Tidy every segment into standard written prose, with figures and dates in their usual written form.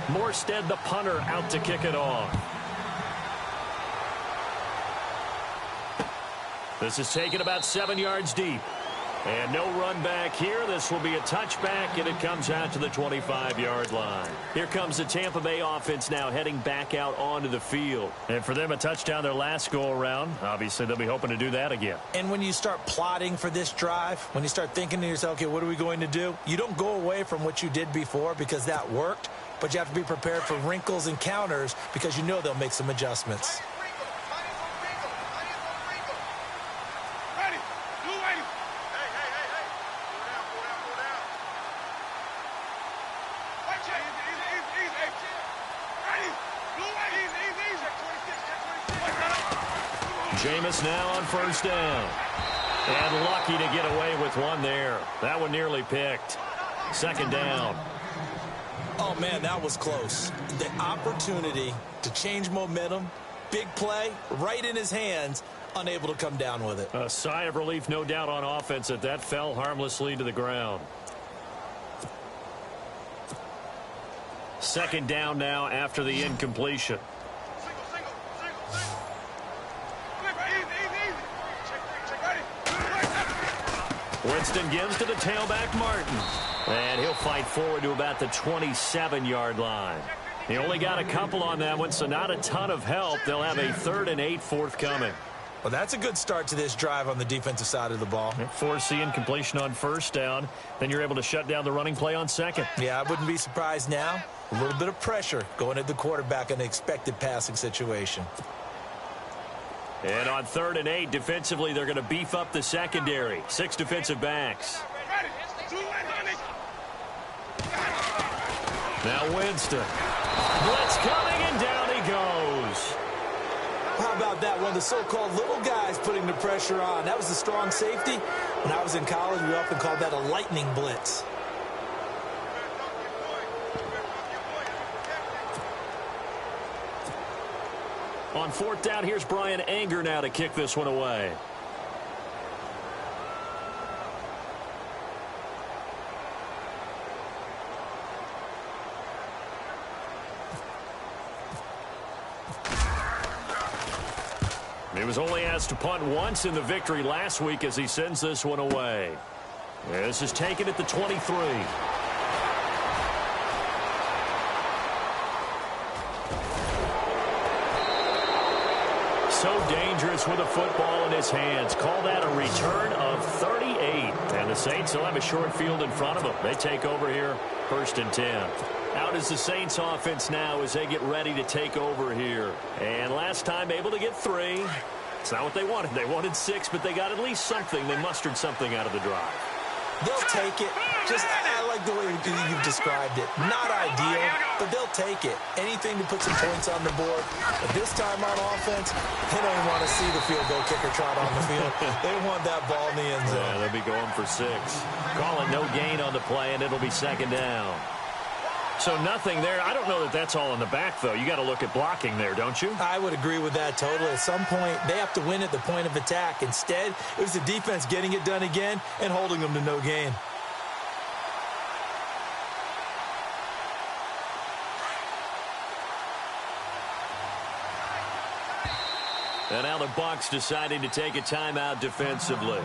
Morstead, the punter, out to kick it off. This is taken about 7 yards deep. And no run back here. This will be a touchback, and it comes out to the 25-yard line. Here comes the Tampa Bay offense now heading back out onto the field. And for them, a touchdown their last go-around. Obviously, they'll be hoping to do that again. And when you start plotting for this drive, when you start thinking to yourself, okay, what are we going to do? You don't go away from what you did before because that worked, but you have to be prepared for wrinkles and counters because you know they'll make some adjustments. Jameis now on first down. And lucky to get away with one there. That one nearly picked. Second down. Oh, man, that was close. The opportunity to change momentum, big play, right in his hands, unable to come down with it. A sigh of relief, no doubt, on offense that that fell harmlessly to the ground. Second down now after the incompletion. Winston gives to the tailback, Martin. And he'll fight forward to about the 27-yard line. He only got a couple on that one, so not a ton of help. They'll have a 3rd and 8 forthcoming. Well, that's a good start to this drive on the defensive side of the ball. Force the incompletion on first down. Then you're able to shut down the running play on second. Yeah, I wouldn't be surprised now. A little bit of pressure going at the quarterback in an expected passing situation. And on 3rd and 8, defensively, they're going to beef up the secondary. 6 defensive backs. Now Winston. Blitz coming, and down he goes. How about that? One of the so-called little guys putting the pressure on. That was the strong safety. When I was in college, we often called that a lightning blitz. On 4th down, here's Brian Anger now to kick this one away. He was only asked to punt once in the victory last week as he sends this one away. This is taken at the 23. So dangerous with a football in his hands. Call that a return of 38. And the Saints will have a short field in front of them. They take over here, 1st and 10. Out is the Saints offense now as they get ready to take over here. And last time able to get 3. It's not what they wanted. They wanted 6, but they got at least something. They mustered something out of the drive. They'll take it. I like the way you've described it. Not ideal, but they'll take it. Anything to put some points on the board. But this time on offense, they don't even want to see the field goal kicker trot on the field. They want that ball in the end zone. Yeah, they'll be going for 6. Call it no gain on the play, and it'll be 2nd down. So nothing there. I don't know that that's all in the back, though. You got to look at blocking there, don't you? I would agree with that totally. At some point, they have to win at the point of attack. Instead, it was the defense getting it done again and holding them to no gain. And now the Bucs deciding to take a timeout defensively.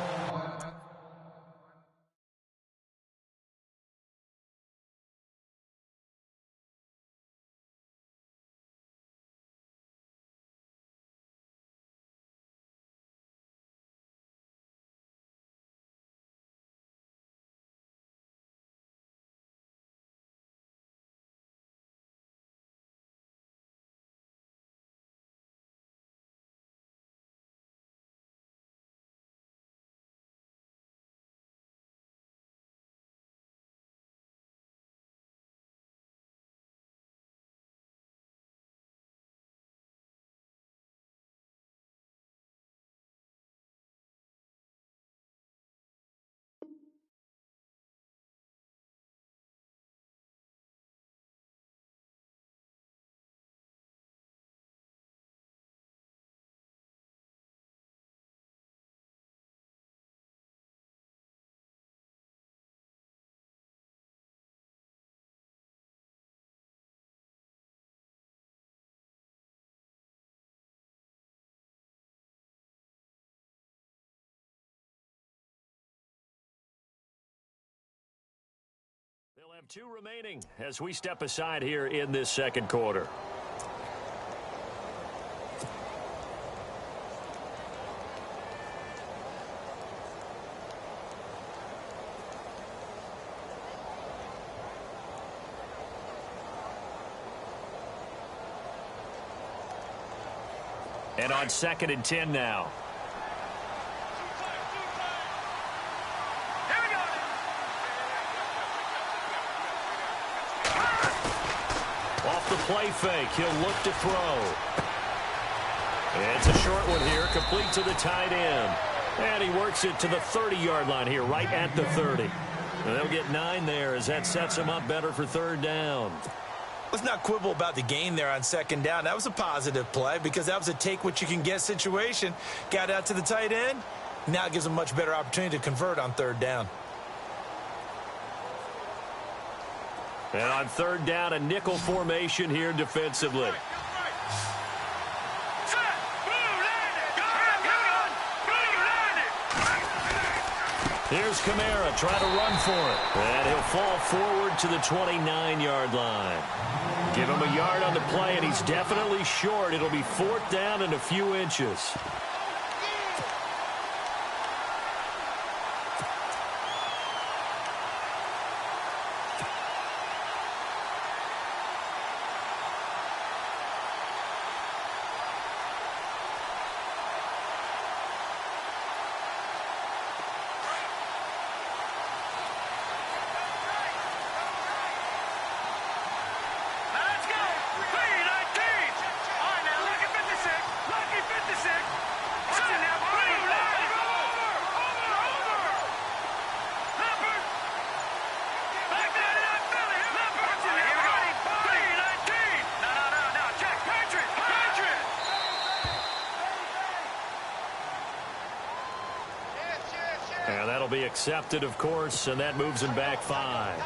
have 2 remaining as we step aside here in this second quarter. And on 2nd and 10 now. Off the play fake, he'll look to throw. And it's a short one here, complete to the tight end. And he works it to the 30-yard line here, right at the 30. And they'll get 9 there as that sets him up better for 3rd down. Let's not quibble about the gain there on 2nd down. That was a positive play because that was a take-what-you-can-get situation. Got out to the tight end. Now it gives him a much better opportunity to convert on 3rd down. And on 3rd down, a nickel formation here defensively. Here's Kamara trying to run for it. And he'll fall forward to the 29-yard line. Give him a yard on the play, and he's definitely short. It'll be 4th down and a few inches. And that'll be accepted, of course, and that moves him back 5.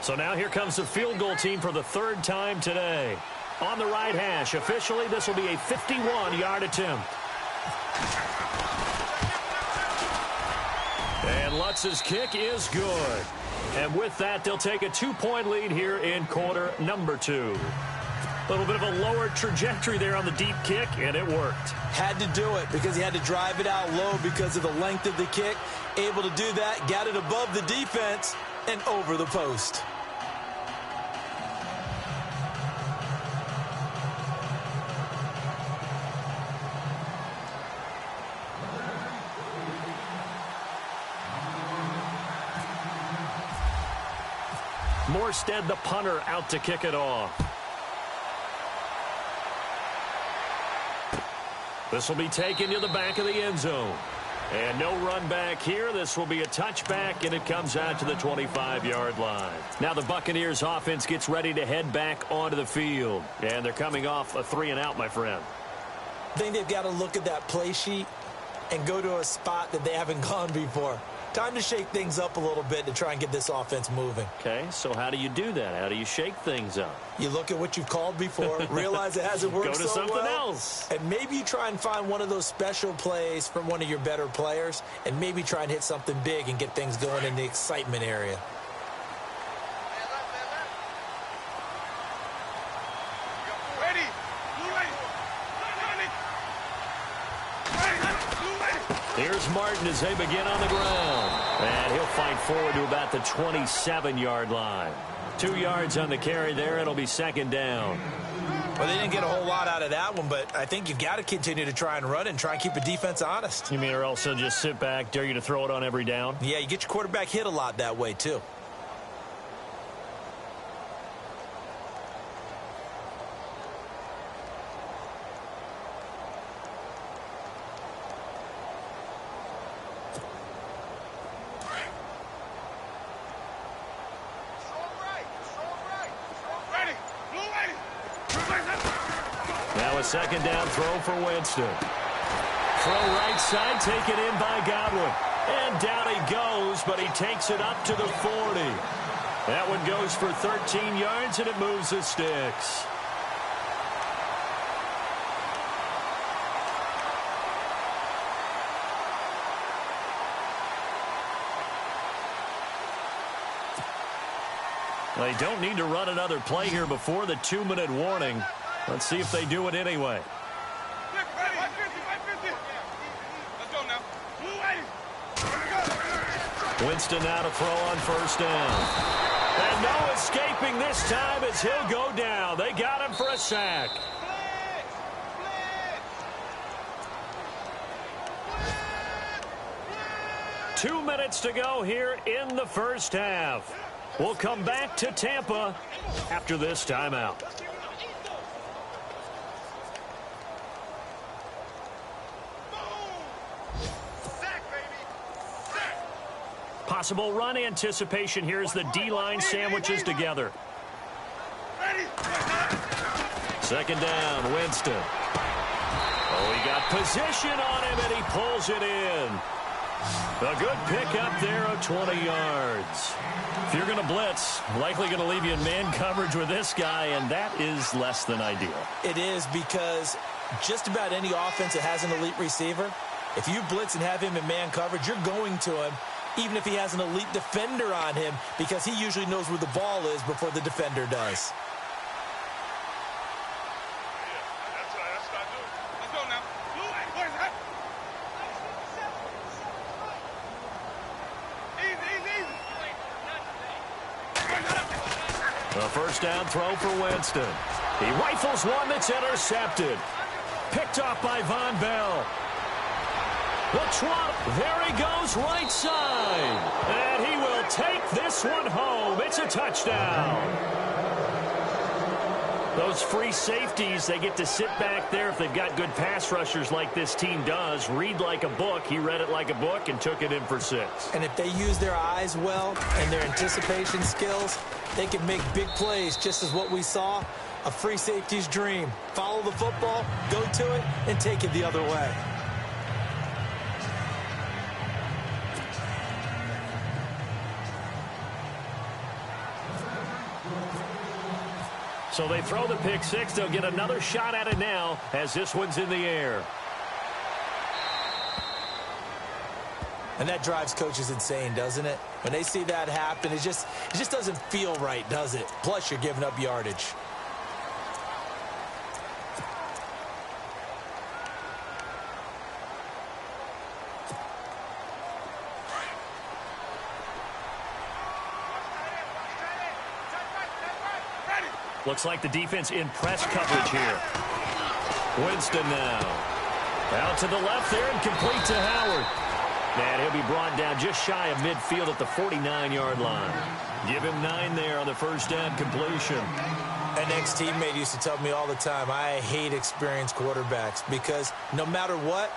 So now here comes the field goal team for the 3rd time today. On the right hash, officially, this will be a 51-yard attempt. And Lutz's kick is good. And with that, they'll take a 2-point lead here in quarter number 2. A little bit of a lower trajectory there on the deep kick, and it worked. Had to do it because he had to drive it out low because of the length of the kick. Able to do that, got it above the defense and over the post. Morstead, the punter, out to kick it off. This will be taken to the back of the end zone. And no run back here. This will be a touchback, and it comes out to the 25-yard line. Now the Buccaneers offense gets ready to head back onto the field. And they're coming off a 3-and-out, my friend. I think they've got to look at that play sheet and go to a spot that they haven't gone before. Time to shake things up a little bit to try and get this offense moving. Okay, so how do you do that? How do you shake things up? You look at what you've called before, realize it hasn't worked Go to so something well, else. and maybe you try and find one of those special plays from one of your better players, and maybe try and hit something big and get things going in the excitement area. Here's Martin as they begin on the ground. And he'll fight forward to about the 27-yard line. 2 yards on the carry there. It'll be 2nd down. Well, they didn't get a whole lot out of that one, but I think you've got to continue to try and run and try and keep the defense honest. You mean or else they'll just sit back, dare you to throw it on every down? Yeah, you get your quarterback hit a lot that way, too. Now a 2nd down throw for Winston. Throw right side, taken in by Godwin. And down he goes, but he takes it up to the 40. That one goes for 13 yards, and it moves the sticks. They don't need to run another play here before the 2-minute warning. Let's see if they do it anyway. Winston now to throw on first down. And no escaping this time as he'll go down. They got him for a sack. Two minutes to go here in the first half. We'll come back to Tampa after this timeout. Possible run anticipation here as the D-line sandwiches together. Second down, Winston. Oh, he got position on him, and he pulls it in. A good pickup there of 20 yards. If you're going to blitz, likely going to leave you in man coverage with this guy, and that is less than ideal. It is, because just about any offense that has an elite receiver, if you blitz and have him in man coverage, you're going to him, even if he has an elite defender on him, because he usually knows where the ball is before the defender does. A first down throw for Winston. He rifles one that's intercepted. Picked off by Von Bell. The trot, there he goes, right side. And he will take this one home. It's a touchdown. Those free safeties, they get to sit back there if they've got good pass rushers like this team does. Read like a book. He read it like a book and took it in for 6. And if they use their eyes well and their anticipation skills, they can make big plays, just as what we saw, a free safety's dream. Follow the football, go to it, and take it the other way. So they throw the pick 6. They'll get another shot at it now as this one's in the air. And that drives coaches insane, doesn't it? When they see that happen, it just doesn't feel right, does it? Plus, you're giving up yardage. Looks like the defense in press coverage here. Winston now. Out to the left there and complete to Howard. And he'll be brought down just shy of midfield at the 49-yard line. Give him 9 there on the first down completion. An ex-teammate used to tell me all the time, I hate experienced quarterbacks because no matter what,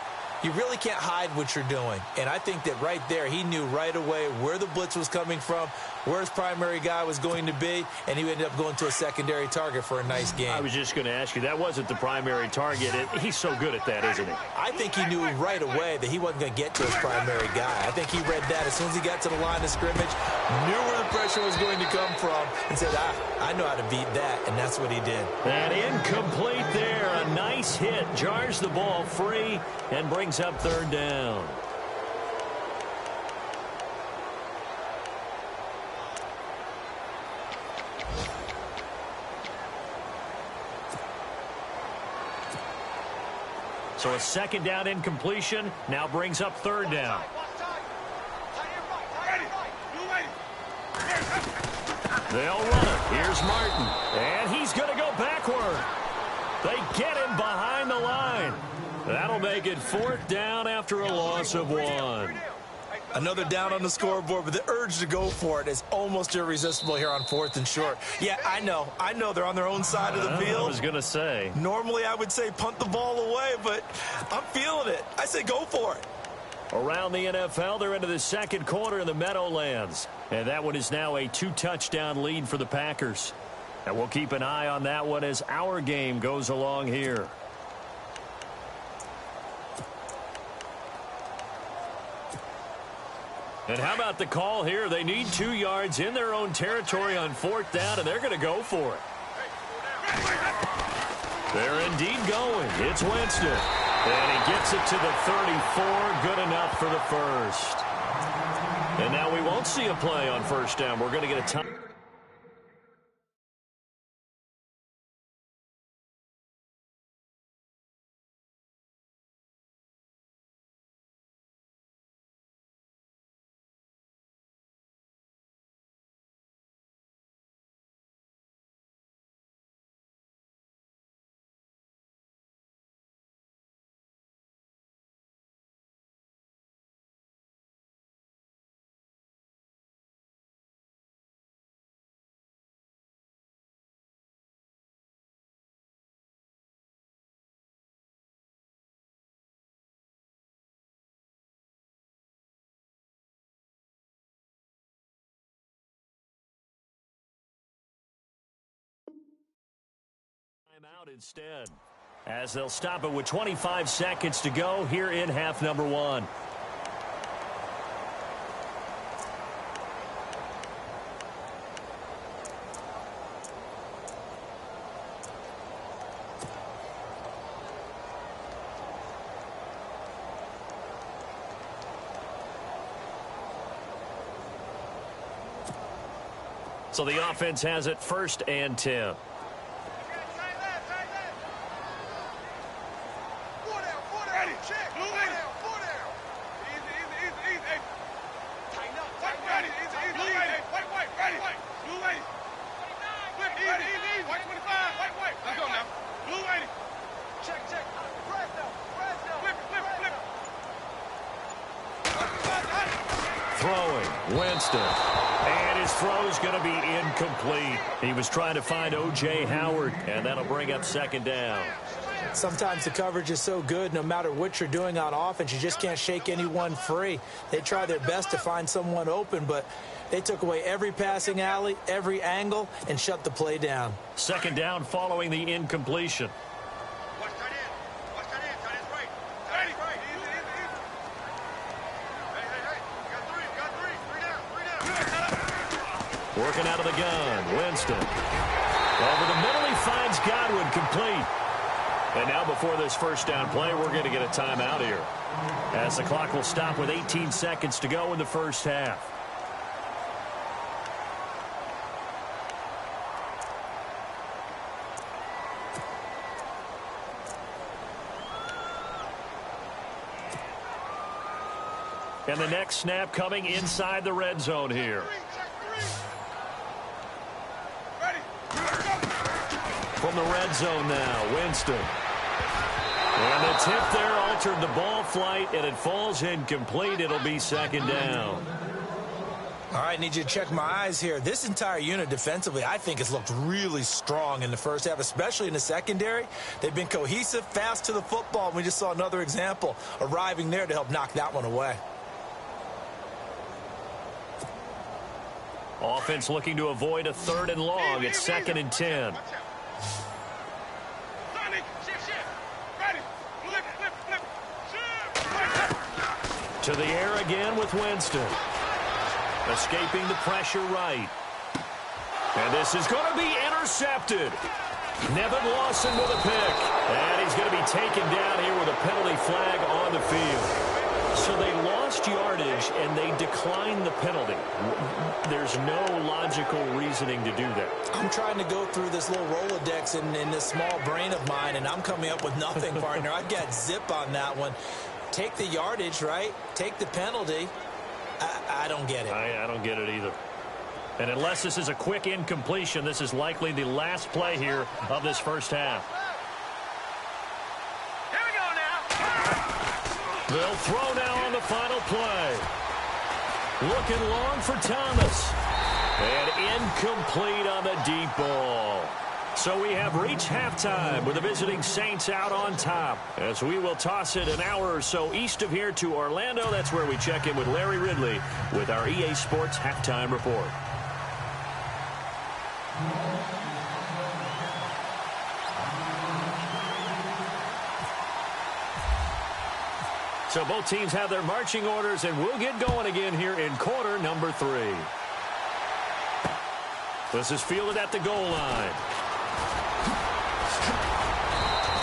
you really can't hide what you're doing. And I think that right there, he knew right away where the blitz was coming from, where his primary guy was going to be, and he ended up going to a secondary target for a nice game. I was just going to ask you, that wasn't the primary target. He's so good at that, isn't he? I think he knew right away that he wasn't going to get to his primary guy. I think he read that as soon as he got to the line of scrimmage, knew where the pressure was going to come from, and said, I know how to beat that, and that's what he did. And incomplete there. A nice hit. Jars the ball free and brings up third down. So a second down incompletion now brings up third down. They'll run it. Here's Martin. And he's going to go backward. They get him behind the line. That'll make it fourth down after a loss of 1. Another down on the scoreboard, but the urge to go for it is almost irresistible here on 4th and short. Yeah, I know they're on their own side of the field. I was going to say. Normally I would say punt the ball away, but I'm feeling it. I say go for it. Around the NFL, they're into the second quarter in the Meadowlands. And that one is now a 2-touchdown lead for the Packers. And we'll keep an eye on that one as our game goes along here. And how about the call here? They need 2 yards in their own territory on 4th down, and they're going to go for it. They're indeed going. It's Winston. And he gets it to the 34. Good enough for the first. And now we won't see a play on first down. We're going to get a time. timeout instead, as they'll stop it with 25 seconds to go here in half number one. So the offense has it 1st and 10. Throwing, Winston. And his throw is going to be incomplete. He was trying to find O.J. Howard, and that'll bring up 2nd down. Sometimes the coverage is so good, no matter what you're doing on offense, you just can't shake anyone free. They try their best to find someone open, but they took away every passing alley, every angle, and shut the play down. 2nd down following the incompletion. Working out of the gun, Winston. Over the middle, he finds Godwin, complete. And now before this 1st down play, we're going to get a timeout here, as the clock will stop with 18 seconds to go in the 1st half. And the next snap coming inside the red zone here. From the red zone now, Winston. And the tip there altered the ball flight, and it falls incomplete. It'll be 2nd down. All right, need you to check my eyes here. This entire unit defensively, I think, has looked really strong in the 1st half, especially in the secondary. They've been cohesive, fast to the football, and we just saw another example arriving there to help knock that one away. Offense looking to avoid a 3rd and long. It's 2nd and 10. To the air again with Winston. Escaping the pressure right. And this is going to be intercepted. Nevin Lawson with a pick. And he's going to be taken down here with a penalty flag on the field. So they lost yardage and they declined the penalty. There's no logical reasoning to do that. I'm trying to go through this little Rolodex in this small brain of mine, and I'm coming up with nothing, partner. I've got zip on that one. Take the yardage, right? Take the penalty. I don't get it. I don't get it either. And unless this is a quick incompletion, this is likely the last play here of this 1st half. Here we go now. They'll throw now on the final play. Looking long for Thomas. And incomplete on the deep ball. So we have reached halftime with the visiting Saints out on top, as we will toss it an hour or so east of here to Orlando. That's where we check in with Larry Ridley with our EA Sports Halftime Report. So both teams have their marching orders, and we'll get going again here in quarter number 3. This is fielded at the goal line.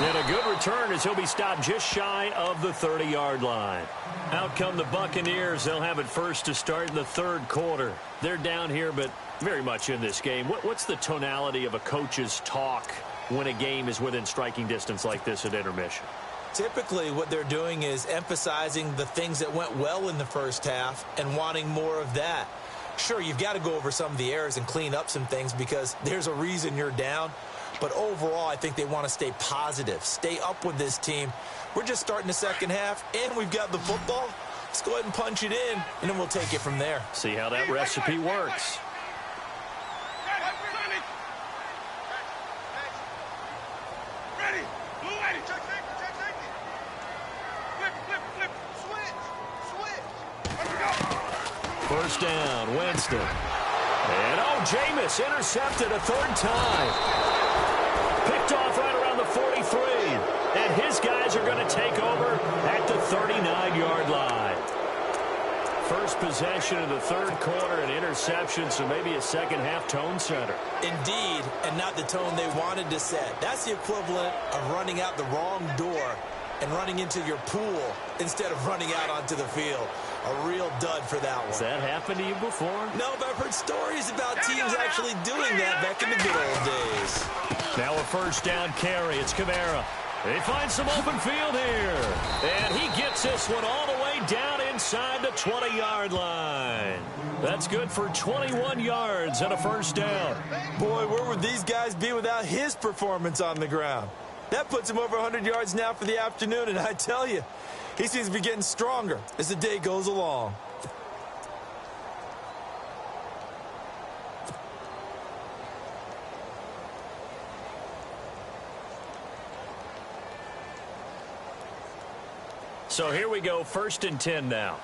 And a good return as he'll be stopped just shy of the 30-yard line. Out come the Buccaneers. They'll have it first to start in the 3rd quarter. They're down here, but very much in this game. What's the tonality of a coach's talk when a game is within striking distance like this at intermission? Typically, what they're doing is emphasizing the things that went well in the 1st half and wanting more of that. Sure, you've got to go over some of the errors and clean up some things because there's a reason you're down. But overall, I think they want to stay positive, stay up with this team. We're just starting the 2nd half, and we've got the football. Let's go ahead and punch it in, and then we'll take it from there. See how that recipe works. First down, Winston. And Jameis intercepted a 3rd time. Picked off right 39-yard line. First possession of the third quarter, an interception, so maybe a second-half tone setter. Indeed, and not the tone they wanted to set. That's the equivalent of running out the wrong door and running into your pool instead of running out onto the field. A real dud for that one. Has that happened to you before? No, but I've heard stories about teams actually doing that back in the good old days. Now a first down carry. It's Kamara. He finds some open field here. And he gets this one all the way down inside the 20-yard line. That's good for 21 yards and a first down. Boy, where would these guys be without his performance on the ground? That puts him over 100 yards now for the afternoon, and I tell you, he seems to be getting stronger as the day goes along. So here we go, 1st and 10 now.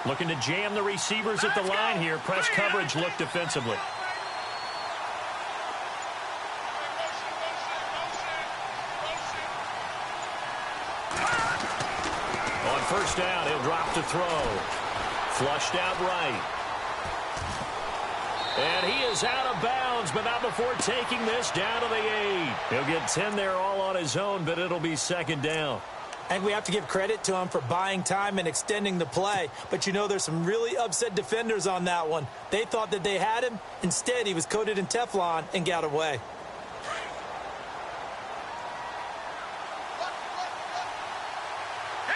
Looking to jam the receivers at the line here. Press coverage look defensively. On first down, he'll drop to throw. Flushed out right. And he is out of bounds, but not before taking this down to the 8. He'll get 10 there all on his own, but it'll be second down. I think we have to give credit to him for buying time and extending the play. But, you know, there's some really upset defenders on that one. They thought that they had him. Instead, he was coated in Teflon and got away.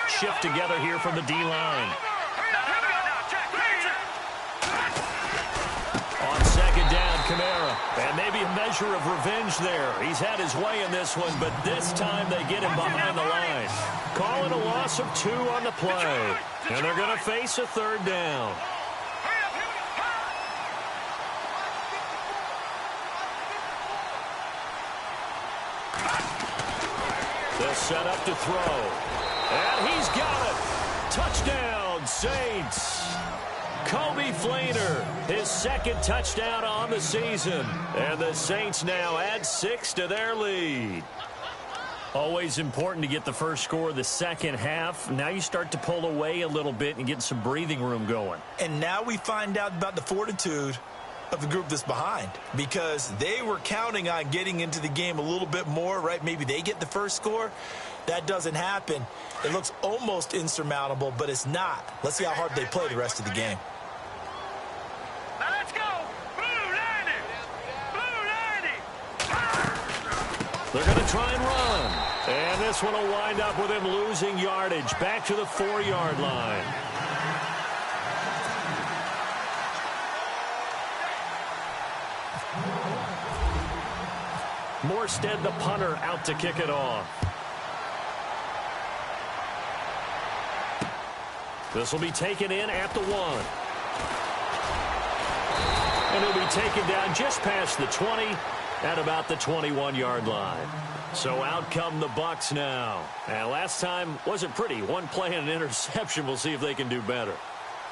Shift together here from the D-line. On second down, Kamara. And maybe a measure of revenge there. He's had his way in this one, but this time they get him behind the line. Call it a loss of 2 on the play. And they're going to face a third down. They'll set up to throw. And he's got it. Touchdown, Saints. Kobe Fleener, his second touchdown on the season. And the Saints now add 6 to their lead. Always important to get the first score of the second half. Now you start to pull away a little bit and get some breathing room going. And now we find out about the fortitude of the group that's behind, because they were counting on getting into the game a little bit more, right? Maybe they get the first score. That doesn't happen. It looks almost insurmountable, but it's not. Let's see how hard they play the rest of the game. Now let's go. Blue 90. Blue 90. They're going to try and run. And this one will wind up with him losing yardage. Back to the 4-yard line. Morstead, the punter, out to kick it off. This will be taken in at the 1. And it'll be taken down just past the 20 at about the 21-yard line. So out come the Bucs now. And last time wasn't pretty. One play and an interception. We'll see if they can do better.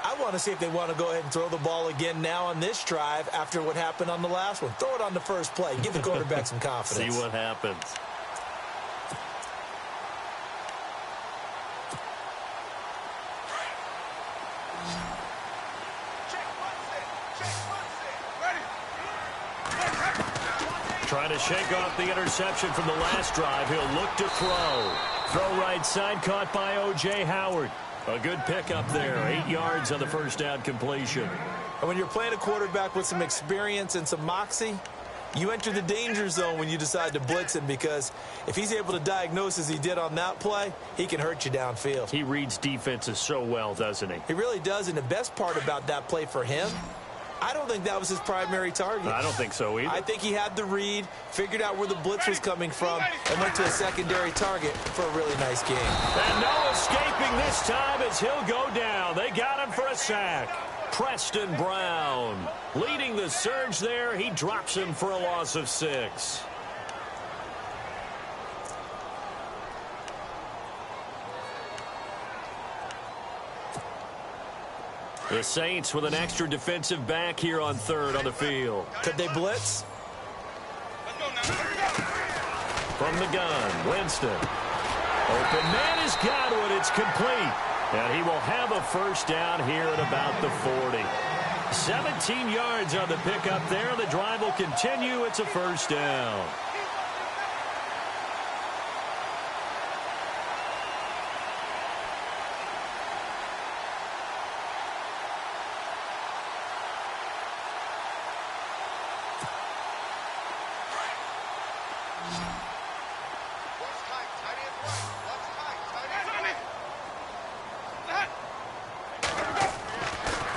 I want to see if they want to go ahead and throw the ball again now on this drive after what happened on the last one. Throw it on the first play. Give the quarterback some confidence. See what happens. Trying to shake off the interception from the last drive. He'll look to throw. Throw right side, caught by O.J. Howard. A good pickup there. 8 yards on the first down completion. And when you're playing a quarterback with some experience and some moxie, you enter the danger zone when you decide to blitz him, because if he's able to diagnose as he did on that play, he can hurt you downfield. He reads defenses so well, doesn't he? He really does, and the best part about that play for him, I don't think that was his primary target. I don't think so either. I think he had the read, figured out where the blitz was coming from, and went to a secondary target for a really nice game. And no escaping this time as he'll go down. They got him for a sack. Preston Brown leading the surge there. He drops him for a loss of 6. The Saints with an extra defensive back here on third on the field. Could they blitz? From the gun, Winston. Open man has got it. It's complete. And he will have a first down here at about the 40. 17 yards on the pickup there. The drive will continue. It's a first down.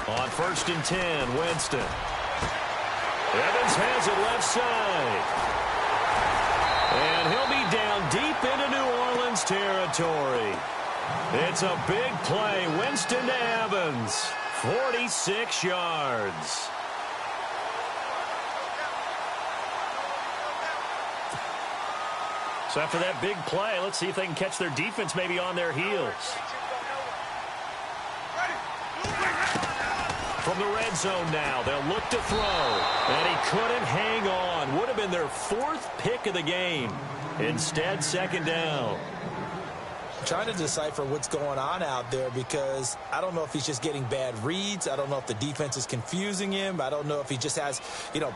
On 1st and 10, Winston. Evans has it left side. And he'll be down deep into New Orleans territory. It's a big play. Winston to Evans. 46 yards. So after that big play, let's see if they can catch their defense maybe on their heels. From the red zone now, they'll look to throw. And he couldn't hang on. Would have been their 4th pick of the game. Instead, 2nd down. I'm trying to decipher what's going on out there because I don't know if he's just getting bad reads. I don't know if the defense is confusing him. I don't know if he just has,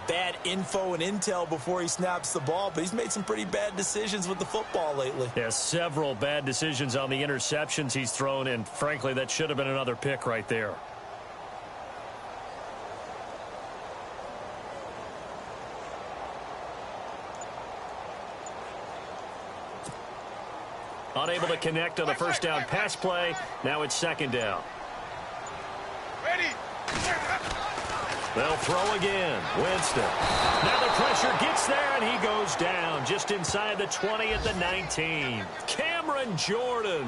bad info and intel before he snaps the ball. But he's made some pretty bad decisions with the football lately. Yeah, several bad decisions on the interceptions he's thrown. And frankly, that should have been another pick right there. Unable to connect on the first down pass play. Now it's 2nd down. Ready. They'll throw again. Winston. Now the pressure gets there, and he goes down just inside the 20 at the 19. Cameron Jordan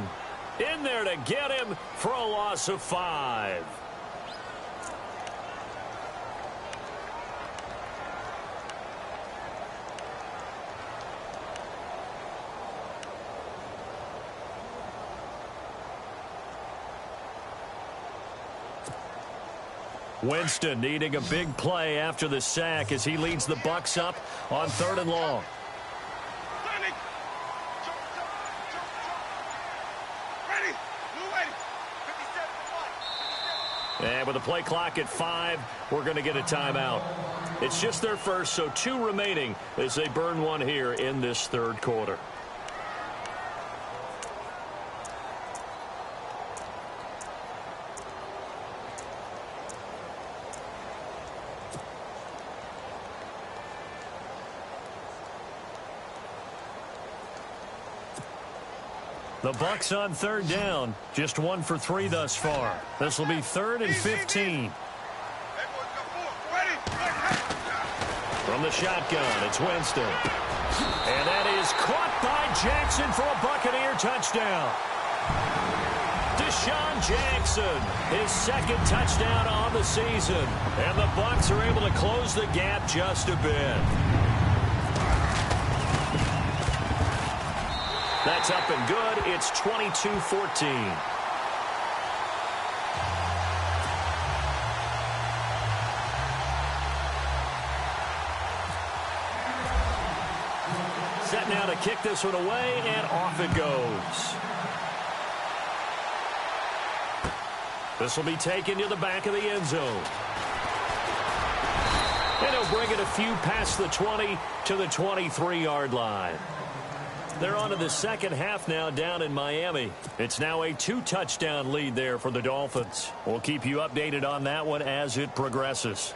in there to get him for a loss of 5. Winston needing a big play after the sack as he leads the Bucs up on 3rd and long. And with the play clock at 5, we're going to get a timeout. It's just their first, so 2 remaining as they burn one here in this 3rd quarter. The Bucs on 3rd down. Just 1 for 3 thus far. This will be 3rd and 15. From the shotgun, it's Winston. And that is caught by Jackson for a Buccaneer touchdown. Deshaun Jackson, his 2nd touchdown on the season. And the Bucs are able to close the gap just a bit. That's up and good. It's 22-14. Set now to kick this one away, and off it goes. This will be taken to the back of the end zone. And he'll bring it a few past the 20 to the 23-yard line. They're on to the 2nd half now down in Miami. It's now a 2-touchdown lead there for the Dolphins. We'll keep you updated on that one as it progresses.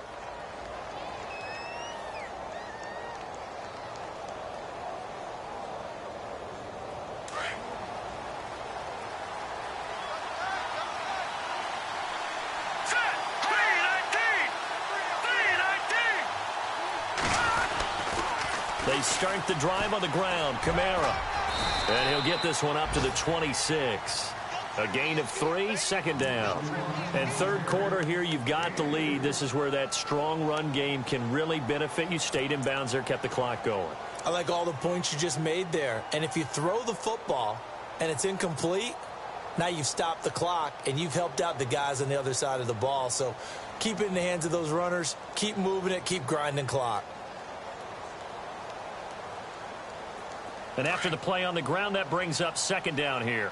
They start the drive on the ground. Kamara. And he'll get this one up to the 26. A gain of 3, 2nd down. And 3rd quarter here, you've got the lead. This is where that strong run game can really benefit you. Stayed in bounds there, kept the clock going. I like all the points you just made there. And if you throw the football and it's incomplete, now you've stopped the clock and you've helped out the guys on the other side of the ball. So keep it in the hands of those runners. Keep moving it. Keep grinding clock. And after the play on the ground, that brings up second down here.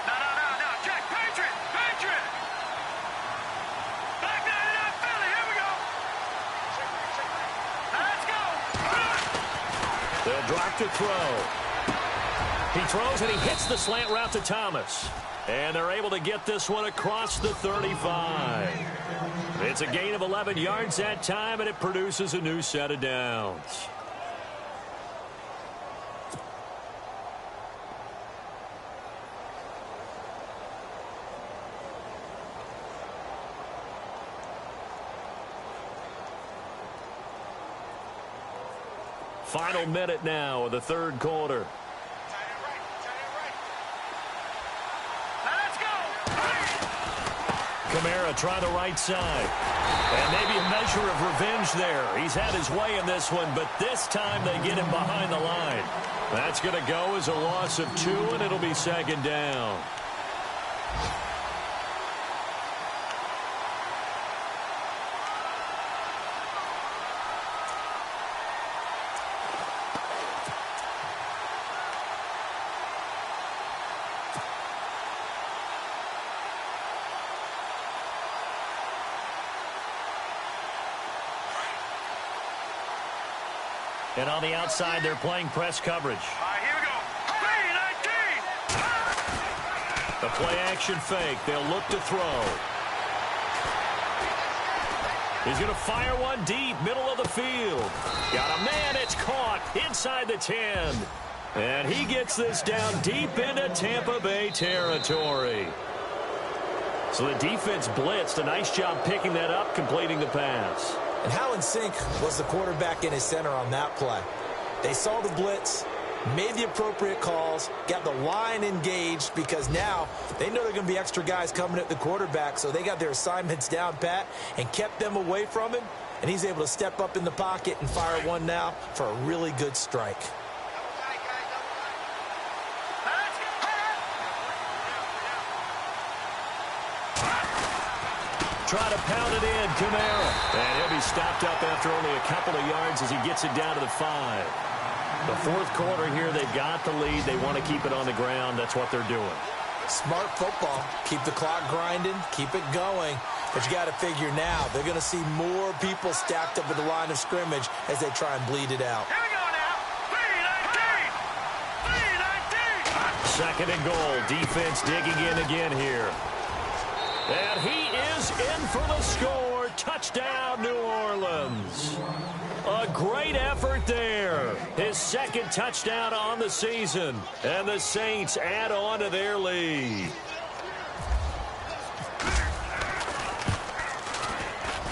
No, check, Patriot! Back nine it up, Philly, here we go! Now let's go! They'll drop to throw. He throws and he hits the slant route to Thomas. And they're able to get this one across the 35. It's a gain of 11 yards that time, and it produces a new set of downs. Final minute now of the third quarter. Kamara try the right side. And maybe a measure of revenge there. He's had his way in this one, but this time they get him behind the line. That's going to go as a loss of 2, and it'll be second down. And on the outside, they're playing press coverage. All right, here we go. 3-19. The play-action fake. They'll look to throw. He's going to fire one deep, middle of the field. Got a man. It's caught inside the 10. And he gets this down deep into Tampa Bay territory. So the defense blitzed. A nice job picking that up, completing the pass. And how in sync was the quarterback in his center on that play? They saw the blitz, made the appropriate calls, got the line engaged because now they know they're going to be extra guys coming at the quarterback, so they got their assignments down pat and kept them away from him, and he's able to step up in the pocket and fire one now for a really good strike. Try to pound it in, Kamara. And he'll be stopped up after only a couple of yards as he gets it down to the 5. The fourth quarter here, they've got the lead. They want to keep it on the ground. That's what they're doing. Smart football. Keep the clock grinding. Keep it going. But you got to figure now, they're going to see more people stacked up at the line of scrimmage as they try and bleed it out. Here we go now. 3-19. Second and goal. Defense digging in again here. And he is in for the score. Touchdown, New Orleans. A great effort there. His second touchdown on the season. And the Saints add on to their lead.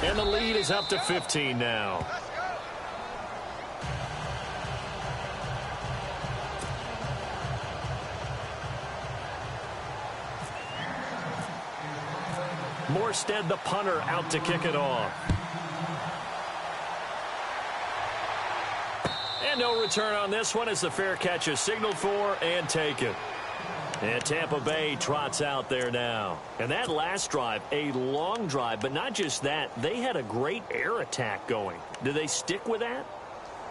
And the lead is up to 15 now. Morstead, the punter, out to kick it off. And no return on this one as the fair catch is signaled for and taken. And Tampa Bay trots out there now. And that last drive, a long drive, but not just that. They had a great air attack going. Do they stick with that?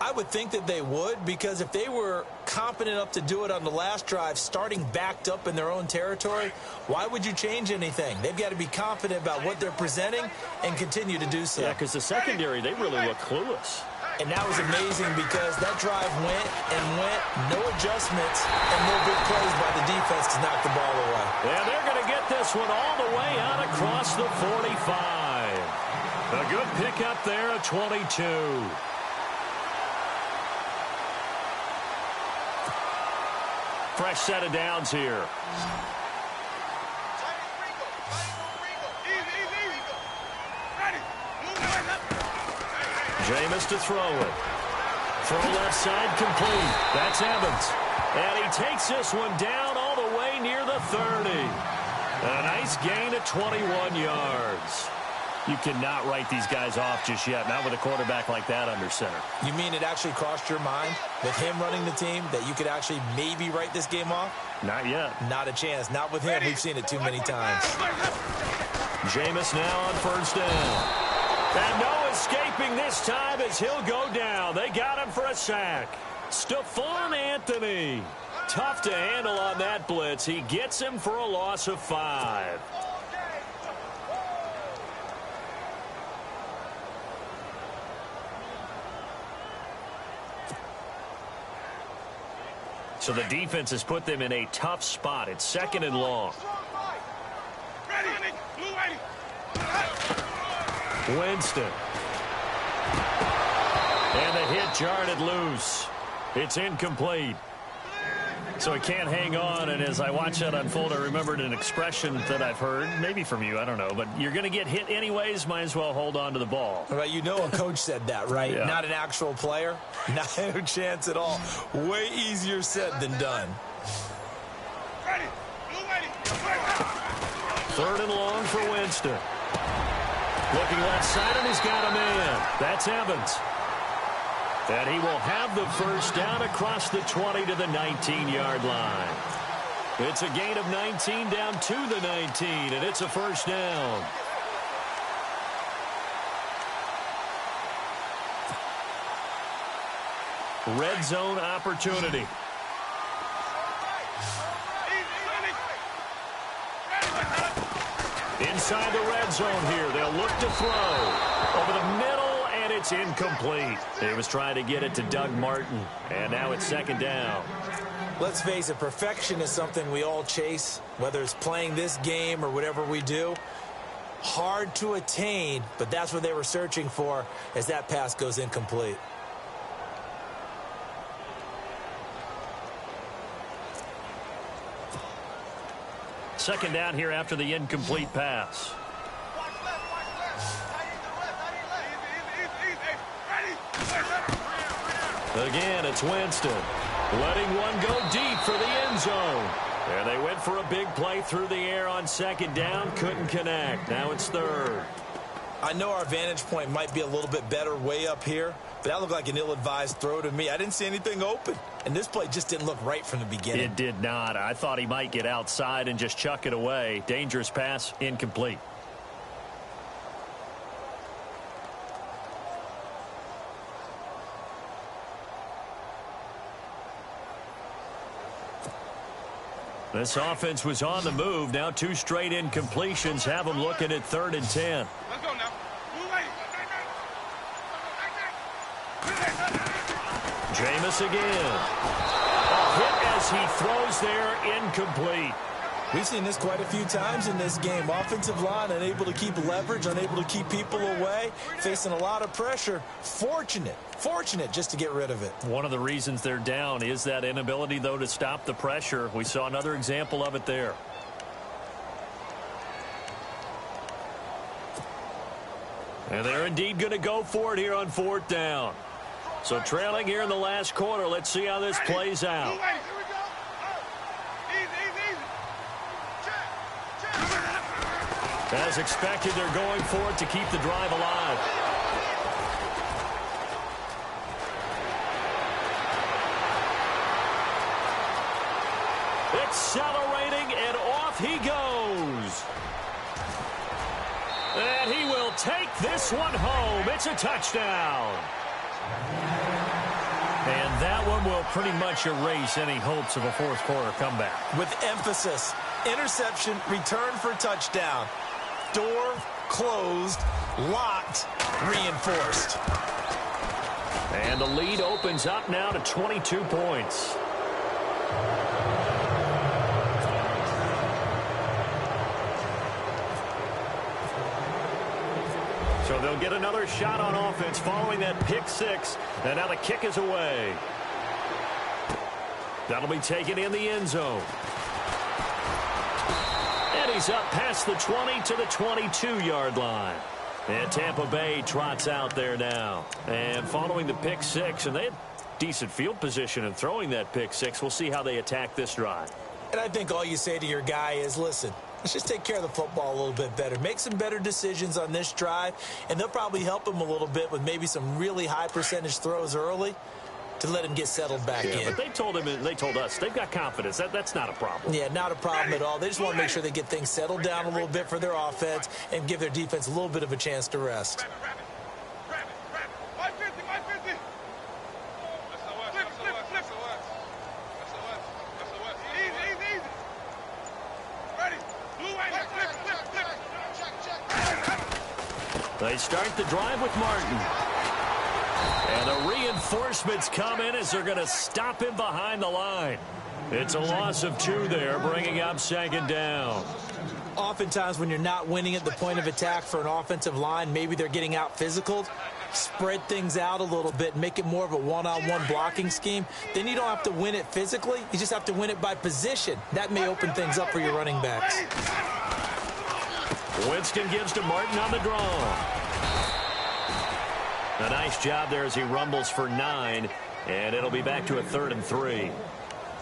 I would think that they would, because if they were confident enough to do it on the last drive, starting backed up in their own territory, why would you change anything? They've got to be confident about what they're presenting and continue to do so. Yeah, because the secondary, they really look clueless. And that was amazing because that drive went and went, no adjustments, and no big plays by the defense to knock the ball away. And they're going to get this one all the way out across the 45. A good pickup there at 22. Fresh set of downs here. Jameis to throw it. Throw left side complete. That's Evans. And he takes this one down all the way near the 30. A nice gain of 21 yards. You cannot write these guys off just yet, not with a quarterback like that under center. You mean it actually crossed your mind with him running the team that you could actually maybe write this game off? Not yet. Not a chance. Not with him. We've seen it too many times. Jameis now on first down. And no escaping this time as he'll go down. They got him for a sack. Stephon Anthony. Tough to handle on that blitz. He gets him for a loss of 5. So the defense has put them in a tough spot. It's 2nd and long. Winston. And the hit jarred it loose. It's incomplete. So he can't hang on, and as I watch that unfold, I remembered an expression that I've heard, maybe from you, I don't know, but you're going to get hit anyways, might as well hold on to the ball. Well, you know a coach said that, right? Yeah. Not an actual player. No chance at all. Way easier said than done. 3rd and long for Winston. Looking left side, and he's got a man. That's Evans. And he will have the first down across the 20 to the 19-yard line. It's a gain of 19 down to the 19, and it's a first down. Red zone opportunity. Inside the red zone here. They'll look to throw. Over the middle, and it's incomplete. He was trying to get it to Doug Martin, and now it's 2nd down. Let's face it, perfection is something we all chase, whether it's playing this game or whatever we do. Hard to attain, but that's what they were searching for as that pass goes incomplete. Second down here after the incomplete pass. Again, it's Winston. Letting one go deep for the end zone. And they went for a big play through the air on 2nd down. Couldn't connect. Now it's 3rd. I know our vantage point might be a little bit better way up here, but that looked like an ill-advised throw to me. I didn't see anything open, and this play just didn't look right from the beginning. It did not. I thought he might get outside and just chuck it away. Dangerous pass, incomplete. This offense was on the move. Now 2 straight incompletions have them looking at 3rd and 10. Let's go now. Jameis again. A hit as he throws there, incomplete. We've seen this quite a few times in this game. Offensive line unable to keep leverage, unable to keep people away, facing a lot of pressure. Fortunate just to get rid of it. One of the reasons they're down is that inability, though, to stop the pressure. We saw another example of it there. And they're indeed going to go for it here on 4th down. So trailing here in the last quarter. Let's see how this plays out. As expected, they're going for it to keep the drive alive. Accelerating, and off he goes. And he will take this one home. It's a touchdown. And that one will pretty much erase any hopes of a 4th quarter comeback. With emphasis, interception, return for touchdown. Door closed, locked, reinforced. And the lead opens up now to 22 points. So they'll get another shot on offense following that pick 6. And now the kick is away. That'll be taken in the end zone. And he's up past the 20 to the 22-yard line. And Tampa Bay trots out there now. And following the pick 6, and they had decent field position in throwing that pick 6. We'll see how they attack this drive. And I think all you say to your guy is, listen, let's just take care of the football a little bit better. Make some better decisions on this drive, and they'll probably help him a little bit with maybe some really high percentage throws early to let him get settled back in. But they told us they've got confidence. That's not a problem. Yeah, not a problem at all. They just want to make sure they get things settled down a little bit for their offense and give their defense a little bit of a chance to rest. They start the drive with Martin. And the reinforcements come in as they're going to stop him behind the line. It's a loss of 2 there, bringing up 2nd down. Oftentimes when you're not winning at the point of attack for an offensive line, maybe they're getting out physical, spread things out a little bit, make it more of a one-on-one blocking scheme. Then you don't have to win it physically. You just have to win it by position. That may open things up for your running backs. Winston gives to Martin on the draw. A nice job there as he rumbles for 9, and it'll be back to a 3rd and 3.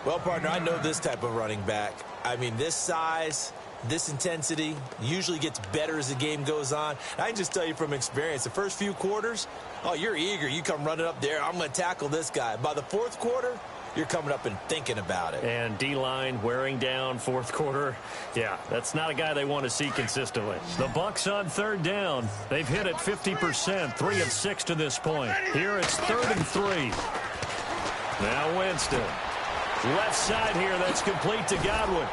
Well, partner, I know this type of running back. I mean, this size, this intensity usually gets better as the game goes on. I can just tell you from experience, the first few quarters, oh, you're eager. You come running up there, I'm going to tackle this guy. By the 4th quarter, you're coming up and thinking about it. And D-line wearing down 4th quarter. Yeah, that's not a guy they want to see consistently. The Bucs on 3rd down. They've hit it 50%, 3 of 6 to this point. Here it's 3rd and 3. Now Winston. Left side here, that's complete to Godwin.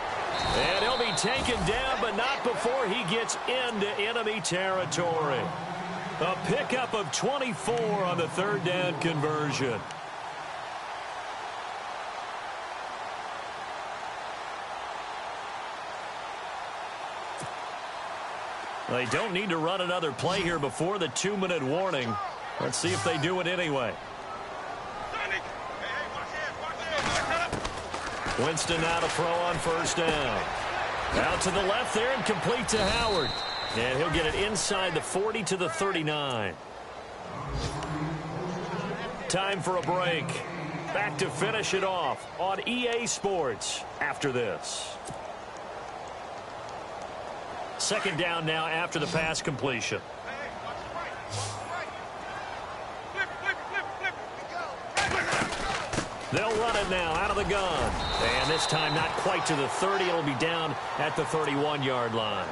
And he'll be taken down, but not before he gets into enemy territory. A pickup of 24 on the 3rd down conversion. They don't need to run another play here before the 2-minute warning. Let's see if they do it anyway. Winston now to throw on 1st down. Out to the left there and complete to Howard. And he'll get it inside the 40 to the 39. Time for a break. Back to finish it off on EA Sports after this. 2nd down now after the pass completion. They'll run it now out of the gun. And this time not quite to the 30. It'll be down at the 31-yard line.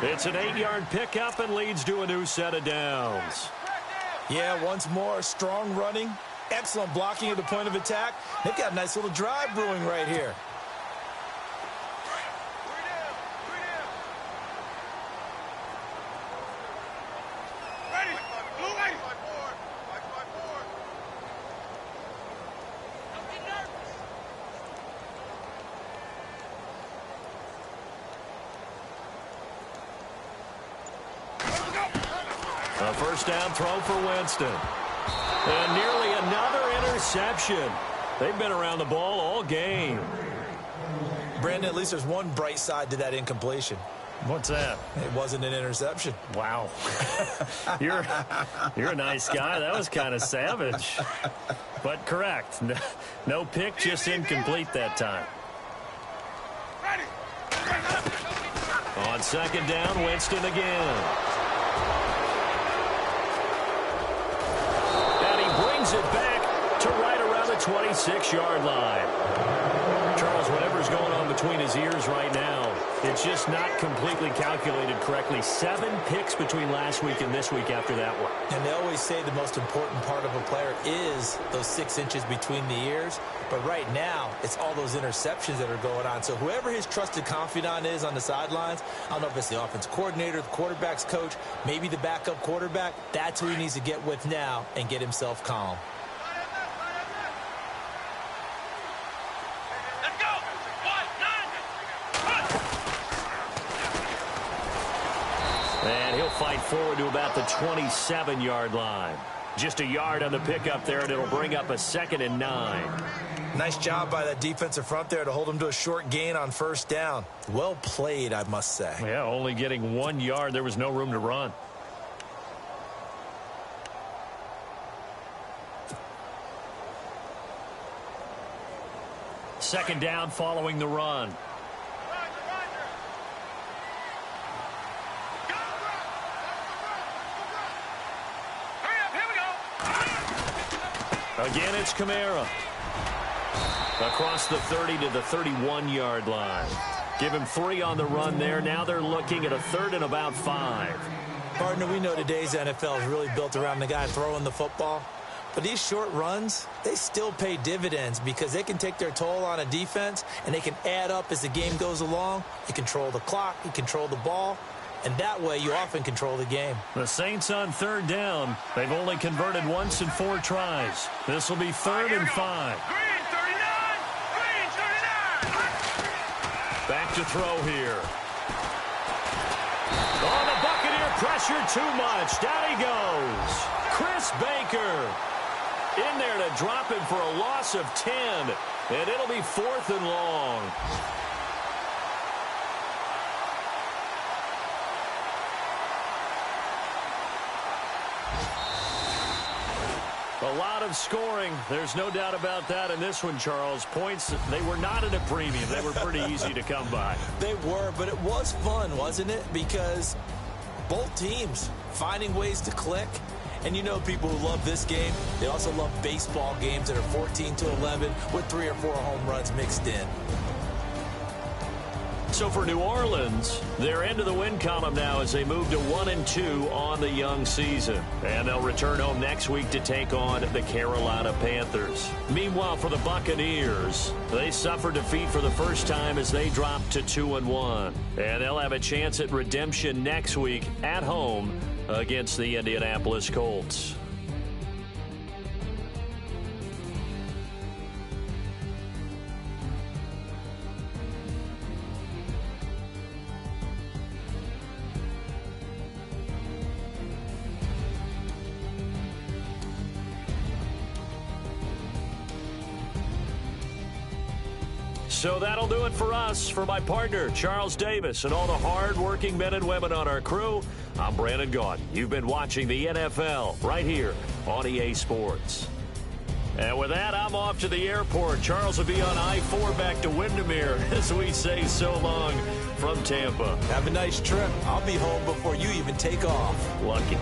It's an 8-yard pickup and leads to a new set of downs. Yeah, once more, strong running, excellent blocking at the point of attack. They've got a nice little drive brewing right here. A 1st down throw for Winston. And nearly another interception. They've been around the ball all game. Brandon, at least there's one bright side to that incompletion. What's that? It wasn't an interception. Wow. You're a nice guy. That was kind of savage. But correct. No pick, just incomplete that time. On 2nd down, Winston again. Brings it back to right around the 26-yard line. Charles, whatever's going on between his ears right now, it's just not completely calculated correctly. 7 picks between last week and this week after that one. And they always say the most important part of a player is those 6 inches between the ears. But right now, it's all those interceptions that are going on. So whoever his trusted confidant is on the sidelines, I don't know if it's the offense coordinator, the quarterback's coach, maybe the backup quarterback, that's who he needs to get with now and get himself calm. Let's go. 1, 9. And he'll fight forward to about the 27-yard line. Just a yard on the pickup there, and it'll bring up a 2nd and 9. Nice job by that defensive front there to hold him to a short gain on 1st down. Well played, I must say. Yeah, only getting 1 yard. There was no room to run. Second down following the run. Again, it's Kamara. Across the 30 to the 31-yard line. Give him 3 on the run there. Now they're looking at a 3rd and about 5. Partner, we know today's NFL is really built around the guy throwing the football. But these short runs, they still pay dividends because they can take their toll on a defense and they can add up as the game goes along. You control the clock, you control the ball. and that way you often control the game. The Saints on third down. They've only converted once in 4 tries. This will be 3rd and 5. Green 39! Green 39! Back to throw here. Oh, the Buccaneer pressure too much. Down he goes. Chris Baker in there to drop him for a loss of 10. And it'll be 4th and long. A lot of scoring. There's no doubt about that in this one, Charles. Points, they were not at a premium. They were pretty easy to come by. They were, but it was fun, wasn't it? Because both teams finding ways to click. And you know people who love this game, they also love baseball games that are 14-11 with 3 or 4 home runs mixed in. So for New Orleans, they're into the win column now as they move to 1-2 on the young season. And they'll return home next week to take on the Carolina Panthers. Meanwhile, for the Buccaneers, they suffered defeat for the first time as they dropped to 2-1. And they'll have a chance at redemption next week at home against the Indianapolis Colts. So that'll do it for us. For my partner, Charles Davis, and all the hard-working men and women on our crew, I'm Brandon Gaudin. You've been watching the NFL right here on EA Sports. And with that, I'm off to the airport. Charles will be on I-4 back to Windermere as we say so long from Tampa. Have a nice trip. I'll be home before you even take off. Lucky.